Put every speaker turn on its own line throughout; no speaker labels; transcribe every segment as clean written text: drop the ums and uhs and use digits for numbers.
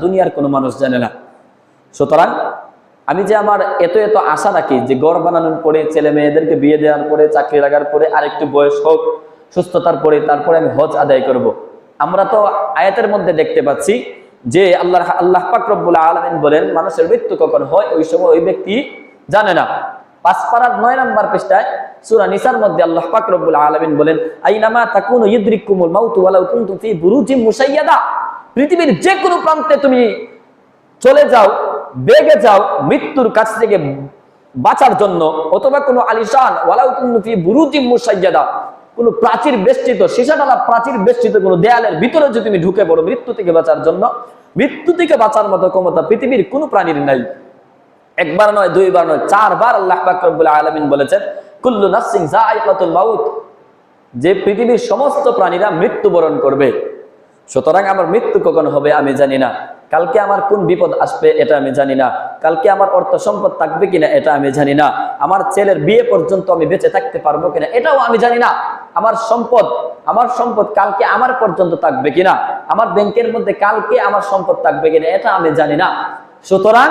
দুনিয়ার কোনো মানুষ জানে না। সুতরাং আমি যে আমার এত এত আশা রাখি যে ঘর বানানোর পরে, ছেলে মেয়েদেরকে বিয়ে দেওয়ার পরে, চাকরি লাগার পরে, আরেকটু বয়স হোক, সুস্থতার পরে, তারপরে আমি হজ আদায় করব। আমরা তো আয়াতের মধ্যে দেখতে পাচ্ছি যে আল্লাহ পাক রব্বুল আলামিন বলেন মানুষের মৃত্যু কখন হয় ওই সময় ওই ব্যক্তি জানে না। 5 পারার 9 নম্বর পৃষ্ঠায় সূরা নিসার মধ্যে আল্লাহ পাক রব্বুল আলামিন বলেন আইনামা তাকুনু ইউদরিকুমুল মাউতু ওয়ালাউ কুনতুম ফি বুরুজিম মুশাইয়াদা। পৃথিবীর যে কোনো প্রান্তে তুমি চলে যাও, বেগে যাও মৃত্যুর কাছ থেকে বাঁচার জন্য, অথবা কোনো আলিশান ওয়ালাউ কুনতুম ফি বুরুজিম মুশাইয়াদা, কোনো প্রাচীর বেষ্টিত, সীসাডালা প্রাচীর বেষ্টিত কোনো দেয়ালের ভিতরে যদি তুমি ঢুকে পড়ো মৃত্যু থেকে বাঁচার জন্য, মৃত্যু থেকে বাঁচার মতো ক্ষমতা পৃথিবীর কোনো প্রাণীর নাই। একবার নয়, দুইবার নয়, 4 বার আল্লাহ পাক রব্বুল আলামিন বলেছেন কুল্লু নাফসিন যায়িকাতুল মাউত, যে পৃথিবীর সমস্ত প্রাণীরা মৃত্যুবরণ করবে। সুতরাং আমার মৃত্যু কখন হবে আমি জানি না, কালকে আমার কোন বিপদ আসবে এটা আমি জানি না, কালকে আমার অর্থ সম্পদ থাকবে কিনা এটা আমি জানি না, আমার ছেলের বিয়ে পর্যন্ত আমি বেঁচে থাকতে পারবো কিনা এটাও আমি জানি না, আমার সম্পদ কালকে আমার পর্যন্ত থাকবে কিনা, আমার ব্যাংকের মধ্যে কালকে আমার সম্পদ থাকবে কিনা এটা আমি জানি না। সুতরাং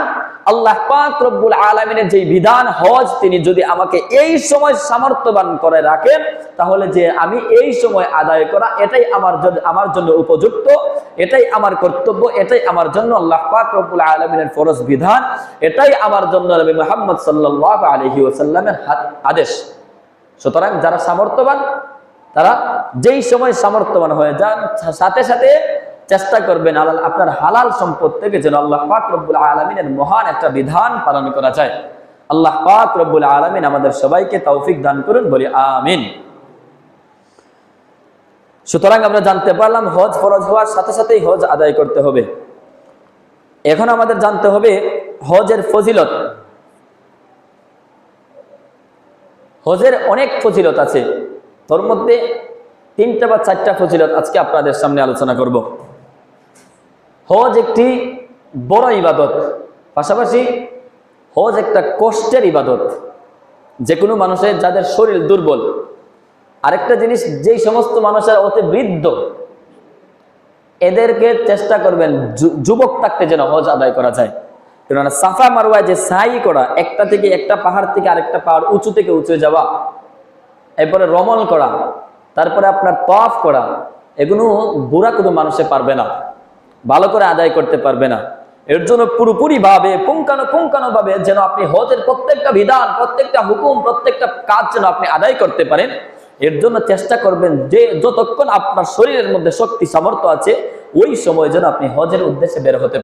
আল্লাহ পাক রব্বুল আলামিনের যে বিধান হজ, তিনি যদি আমাকে এই সময় সামর্থ্যবান করে রাখেন তাহলে যে আমি এই সময় আদায় করা এটাই আমার জন্য উপযুক্ত, এটাই আমার কর্তব্য, এটাই আমার জন্য আল্লাহ পাক রব্বুল আলামিনের ফরজ বিধান, এটাই আমার জন্য নবী মুহাম্মদ সাল্লাল্লাহু আলাইহি ওয়াসাল্লামের আদেশ। সুতরাং যারা সামর্থ্যবান তারা যেই সময় সামর্থ্যবান হয়ে যান সাথে সাথে চেষ্টা করবেন আপনার হালাল সম্পদ থেকে যেন আল্লাহ পাক রব্বুল আলামিনের মহান একটা বিধান পালন করা যায়। আল্লাহ পাক রব্বুল আলামিন আমাদের সবাইকে তৌফিক দান করুন, বলি আমিন। সুতরাং আমরা জানতে পারলাম হজ ফরজ হওয়ার সাথে সাথেই হজ আদায় করতে হবে। এখন আমাদের জানতে হবে হজের ফজিলত। হজের অনেক ফজিলত আছে, তোর মধ্যে 3টা বা 4টা ফজিলত আজকে আপনাদের সামনে আলোচনা করব। হজ একটি বড় ইবাদত, পাশাপাশি হজ একটা কষ্টের ইবাদত। যে কোনো মানুষের যাদের শরীর দুর্বল, আরেকটা জিনিস যেই সমস্ত মানুষের অতি বৃদ্ধ এদেরকে চেষ্টা করবেন যুবক থাকতে যেন হজ আদায় করা যায়। কেননা সাফা মারওয়ায় যে সাই করা, একটা থেকে একটা পাহাড় থেকে আরেকটা পাহাড় উঁচু থেকে উঁচু যাওয়া, এরপরে রমল করা, তারপরে আপনার তওয়াফ করা, এগুলো বুড়া কোনো মানুষে পারবে না, ভালো করে আদায় করতে পারবে না। এর জন্য পুরোপুরি ভাবে পুঙ্খানো ভাবে যেন আপনি হজের প্রত্যেকটা বিধান, প্রত্যেকটা হুকুম, প্রত্যেকটা কাজ যেন আপনি আদায় করতে পারেন, এর জন্য চেষ্টা করবেন যে যতক্ষণ আপনার শরীরের মধ্যে শক্তি সামর্থ্য আছে ওই সময় যেন আপনি হজের উদ্দেশ্যে বের হতে